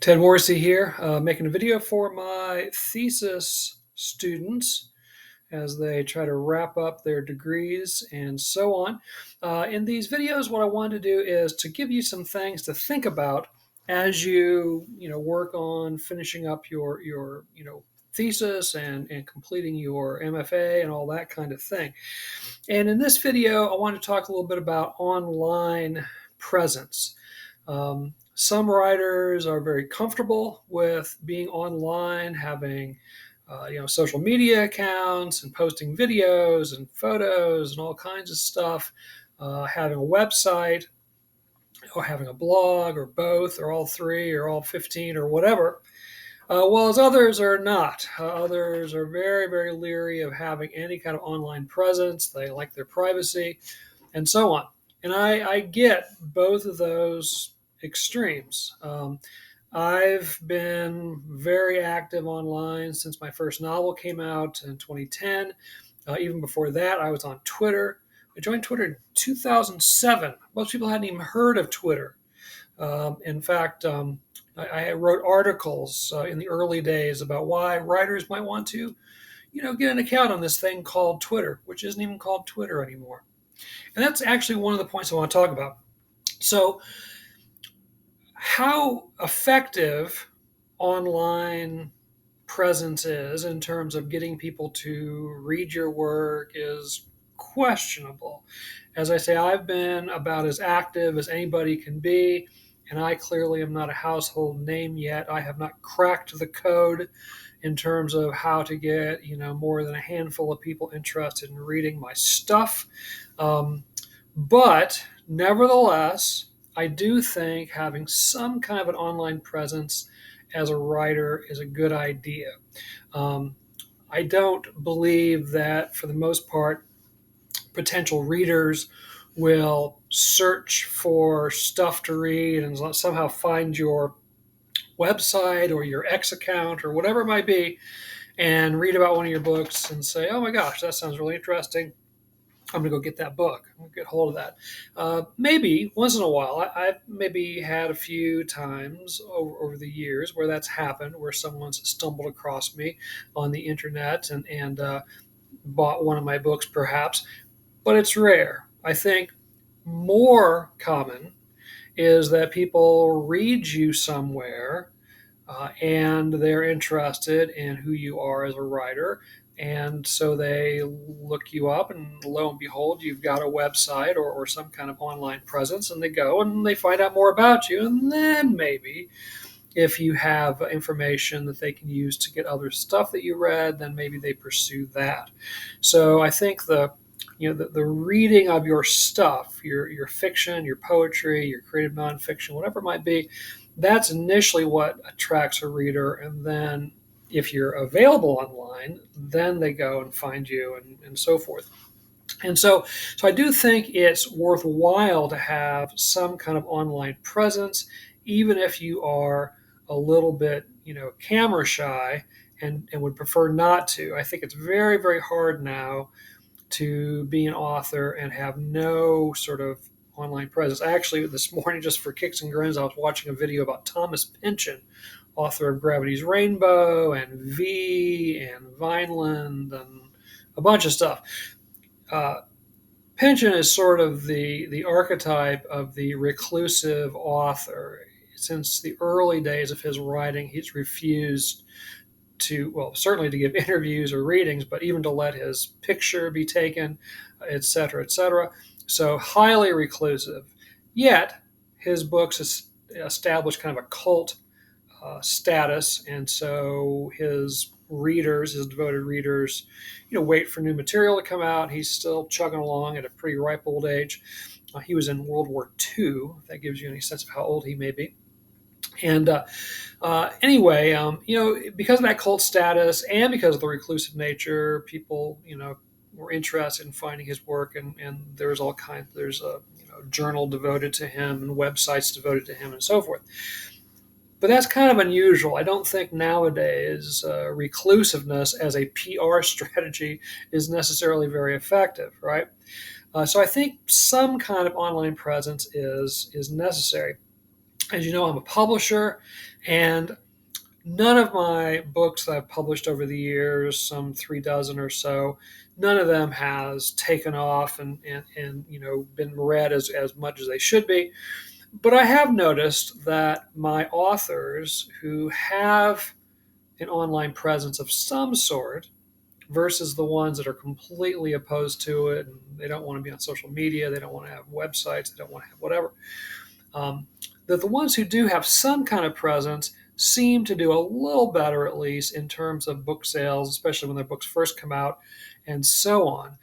Ted Morrissey here, making a video for my thesis students as they try to wrap up their degrees and so on. In these videos, what I wanted to do is to give you some things to think about as you work on finishing up your thesis and completing your MFA and all that kind of thing. And in this video, I want to talk a little bit about online presence. Some writers are very comfortable with being online, having social media accounts and posting videos and photos and all kinds of stuff, having a website or having a blog or both or all three or all 15 or whatever. Whereas others are not. Others are very, very leery of having any kind of online presence. They like their privacy and so on. And I get both of those extremes. I've been very active online since my first novel came out in 2010. Even before that, I was on Twitter. I joined Twitter in 2007. Most people hadn't even heard of Twitter. In fact, I wrote articles in the early days about why writers might want to, get an account on this thing called Twitter, which isn't even called Twitter anymore. And that's actually one of the points I want to talk about. So, how effective online presence is in terms of getting people to read your work is questionable. As I say, I've been about as active as anybody can be, and I clearly am not a household name yet. I have not cracked the code in terms of how to get more than a handful of people interested in reading my stuff. But nevertheless, I do think having some kind of an online presence as a writer is a good idea. I don't believe that, for the most part, potential readers will search for stuff to read and somehow find your website or your X account or whatever it might be and read about one of your books and say, oh my gosh, that sounds really interesting. I'm going to go get that book. I'm going to get hold of that. Maybe once in a while, I've maybe had a few times over the years where that's happened, where someone's stumbled across me on the internet and bought one of my books, perhaps, but it's rare. I think more common is that people read you somewhere and they're interested in who you are as a writer. And so they look you up, and lo and behold, you've got a website or some kind of online presence, and they go and they find out more about you. And then maybe if you have information that they can use to get other stuff that you read, then maybe they pursue that. So I think the reading of your stuff, your fiction, your poetry, your creative nonfiction, whatever it might be, that's initially what attracts a reader. And then if you're available online, then they go and find you and so forth. And so I do think it's worthwhile to have some kind of online presence, even if you are a little bit, camera shy and would prefer not to. I think it's very, very hard now to be an author and have no sort of online presence. Actually, this morning, just for kicks and grins, I was watching a video about Thomas Pynchon, author of Gravity's Rainbow and V and Vineland and a bunch of stuff. Pynchon is sort of the archetype of the reclusive author. Since the early days of his writing, he's refused to, well, certainly to give interviews or readings, but even to let his picture be taken, et cetera, et cetera. So highly reclusive. Yet his books establish kind of a cult status, and so his readers, his devoted readers, wait for new material to come out. He's still chugging along at a pretty ripe old age. He was in World War II, if that gives you any sense of how old he may be. And anyway, because of that cult status and because of the reclusive nature, people, were interested in finding his work, and there's all kinds. There's a journal devoted to him and websites devoted to him and so forth. But that's kind of unusual. I don't think nowadays reclusiveness as a PR strategy is necessarily very effective, right? So I think some kind of online presence is necessary. As you know, I'm a publisher, and none of my books that I've published over the years, some 3 dozen or so, none of them has taken off and been read as much as they should be. But I have noticed that my authors who have an online presence of some sort versus the ones that are completely opposed to it and they don't want to be on social media, they don't want to have websites, they don't want to have whatever, um, that the ones who do have some kind of presence seem to do a little better, at least in terms of book sales, especially when their books first come out, and so on.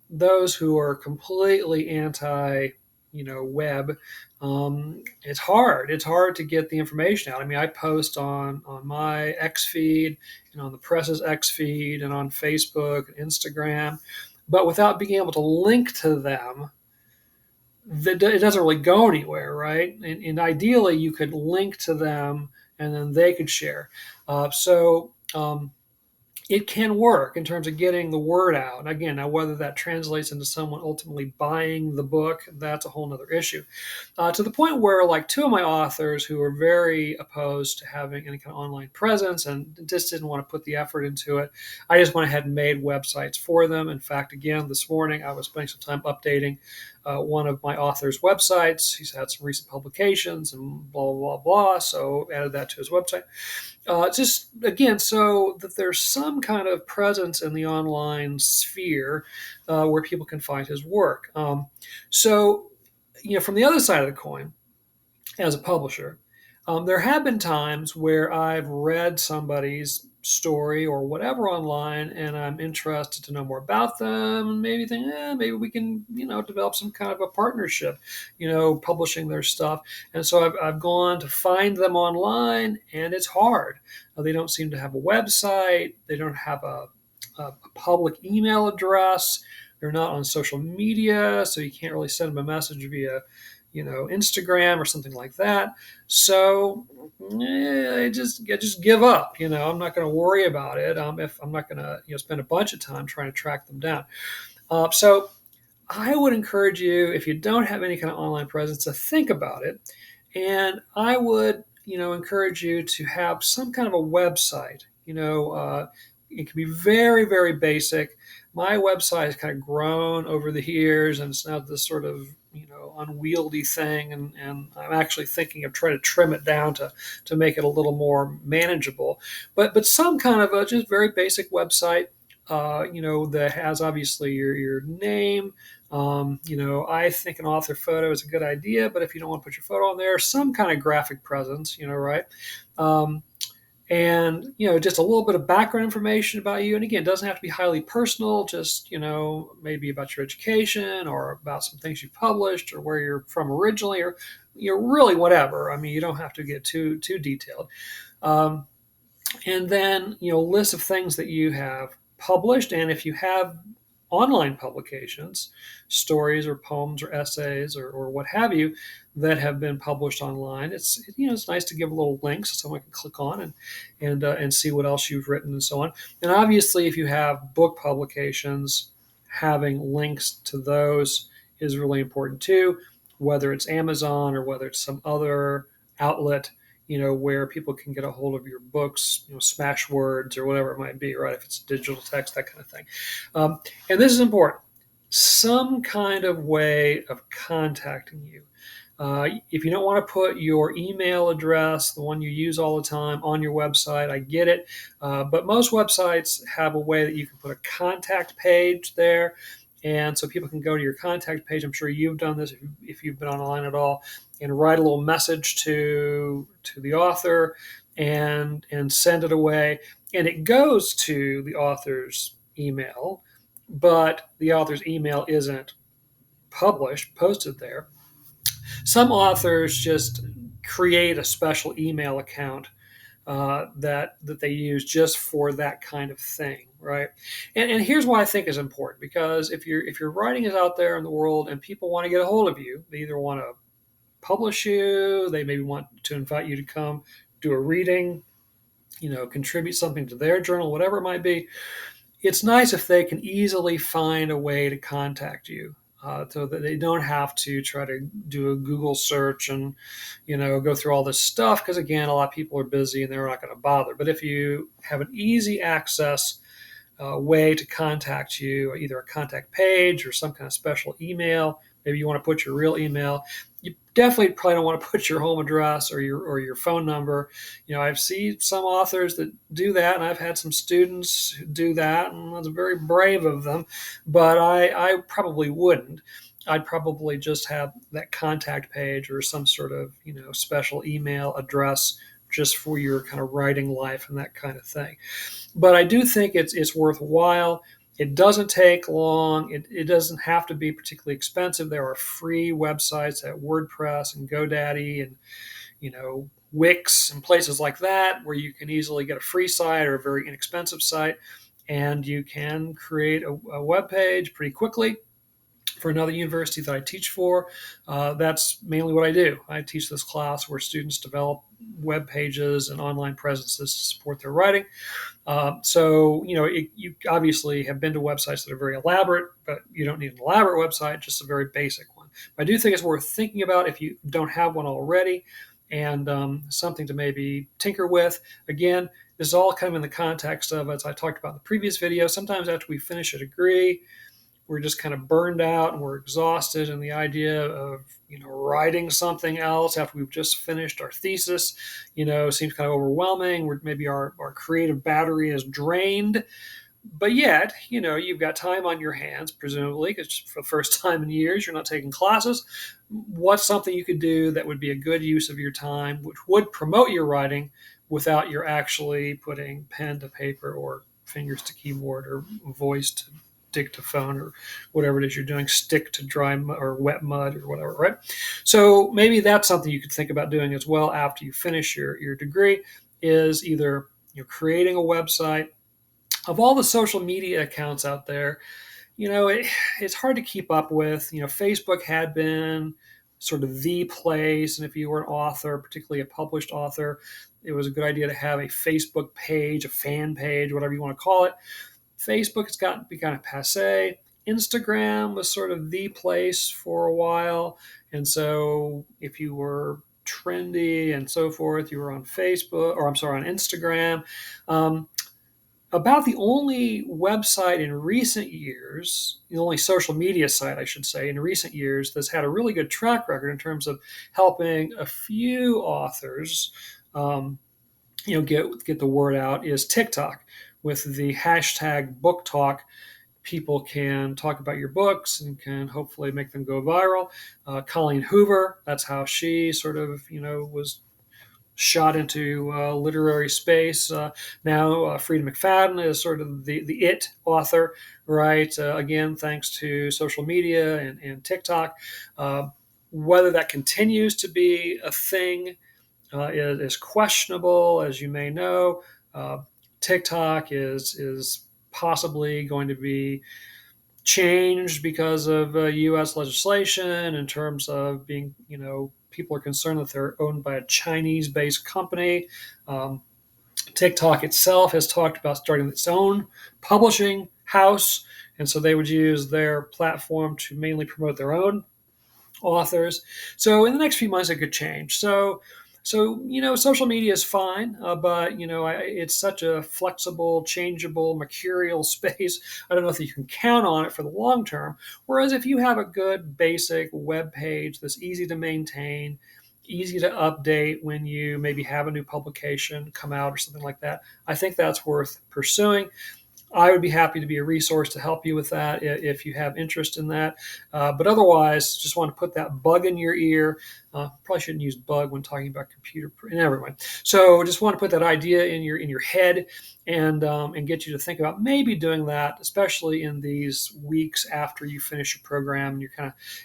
Those who are completely anti, web, it's hard. It's hard to get the information out. I mean, I post on my X feed and on the press's X feed and on Facebook and Instagram, but without being able to link to them, it doesn't really go anywhere, right? And ideally, you could link to them and then they could share. So it can work in terms of getting the word out. And again, now whether that translates into someone ultimately buying the book, that's a whole nother issue. To the point where, like, two of my authors who are very opposed to having any kind of online presence and just didn't want to put the effort into it, I just went ahead and made websites for them. In fact, again, this morning I was spending some time updating one of my author's websites. He's had some recent publications and blah, blah, blah, blah. So added that to his website. Just again, so that there's some kind of presence in the online sphere where people can find his work. So, from the other side of the coin, as a publisher, there have been times where I've read somebody's story or whatever online, and I'm interested to know more about them, and maybe think, maybe we can, develop some kind of a partnership, publishing their stuff. And so I've gone to find them online, and it's hard. They don't seem to have a website. They don't have a public email address. They're not on social media, so you can't really send them a message via Instagram or something like that. So I just give up. I'm not going to worry about it. If I'm not going to spend a bunch of time trying to track them down. So I would encourage you, if you don't have any kind of online presence, to think about it. And I would encourage you to have some kind of a website. It can be very, very basic. My website has kind of grown over the years, and it's now this sort of unwieldy thing, and I'm actually thinking of trying to trim it down to make it a little more manageable. But some kind of a just very basic website, that has obviously your name. I think an author photo is a good idea, but if you don't want to put your photo on there, some kind of graphic presence, right? Um, and just a little bit of background information about you. And again, it doesn't have to be highly personal, just maybe about your education or about some things you published or where you're from originally, or really whatever. I mean, you don't have to get too detailed. um, and then lists of things that you have published, and if you have online publications, stories or poems or essays or what have you, that have been published online. It's nice to give a little link so someone can click on and see what else you've written and so on. And obviously, if you have book publications, having links to those is really important too, whether it's Amazon or whether it's some other outlet, where people can get a hold of your books, Smashwords or whatever it might be, right? If it's digital text, that kind of thing. And this is important, some kind of way of contacting you. If you don't want to put your email address, the one you use all the time, on your website, I get it. But most websites have a way that you can put a contact page there. And so people can go to your contact page. I'm sure you've done this if you've been online at all, and write a little message to the author and send it away. And it goes to the author's email, but the author's email isn't posted there. Some authors just create a special email account that they use just for that kind of thing, right? And here's why I think is important, because if your writing is out there in the world and people want to get a hold of you, they either want to publish you, they maybe want to invite you to come do a reading, contribute something to their journal, whatever it might be. It's nice if they can easily find a way to contact you. so that they don't have to try to do a Google search and, go through all this stuff. Because again, a lot of people are busy and they're not going to bother. But if you have an easy access way to contact you, either a contact page or some kind of special email. Maybe you want to put your real email. You definitely probably don't want to put your home address or your phone number. I've seen some authors that do that, and I've had some students who do that, and that's very brave of them. But I probably wouldn't. I'd probably just have that contact page or some sort of special email address just for your kind of writing life and that kind of thing. But I do think it's worthwhile. It doesn't take long. It doesn't have to be particularly expensive. There are free websites at WordPress and GoDaddy and Wix and places like that where you can easily get a free site or a very inexpensive site, and you can create a web page pretty quickly. For another university that I teach for, that's mainly what I do. I teach this class where students develop web pages and online presences to support their writing. So, you obviously have been to websites that are very elaborate, but you don't need an elaborate website, just a very basic one. But I do think it's worth thinking about if you don't have one already, and something to maybe tinker with. Again, this is all kind of in the context of, as I talked about in the previous video, sometimes after we finish a degree, we're just kind of burned out and we're exhausted, and the idea of writing something else after we've just finished our thesis seems kind of overwhelming. Maybe our creative battery is drained, but yet you've got time on your hands, presumably, because for the first time in years you're not taking classes. What's something you could do that would be a good use of your time, which would promote your writing without you're actually putting pen to paper or fingers to keyboard or voice to dictaphone or whatever it is you're doing, stick to dry or wet mud or whatever, right? So maybe that's something you could think about doing as well after you finish your degree, is either creating a website. Of all the social media accounts out there, it's hard to keep up with. Facebook had been sort of the place, and if you were an author, particularly a published author, it was a good idea to have a Facebook page, a fan page, whatever you want to call it. Facebook has gotten to be kind of passe. Instagram was sort of the place for a while. And so if you were trendy and so forth, you were on Facebook, or I'm sorry, on Instagram. About the only website in recent years, the only social media site, I should say, in recent years that's had a really good track record in terms of helping a few authors get the word out, is TikTok. With the hashtag book talk, people can talk about your books and can hopefully make them go viral. Colleen Hoover, that's how she sort of was shot into literary space. Now Freida McFadden is sort of the it author, right? Again, thanks to social media and TikTok. Whether that continues to be a thing is questionable, as you may know. TikTok is possibly going to be changed because of U.S. legislation in terms of being, people are concerned that they're owned by a Chinese-based company. TikTok itself has talked about starting its own publishing house, and so they would use their platform to mainly promote their own authors. So in the next few months, it could change. So social media is fine, but it's such a flexible, changeable, mercurial space. I don't know if you can count on it for the long term. Whereas if you have a good basic web page that's easy to maintain, easy to update when you maybe have a new publication come out or something like that, I think that's worth pursuing. I would be happy to be a resource to help you with that if you have interest in that. But otherwise, just want to put that bug in your ear. Probably shouldn't use bug when talking about computer. Never mind. So just want to put that idea in your head and get you to think about maybe doing that, especially in these weeks after you finish your program and you're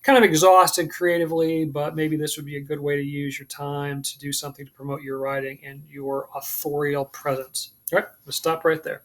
kind of exhausted creatively. But maybe this would be a good way to use your time to do something to promote your writing and your authorial presence. All right, let's stop right there.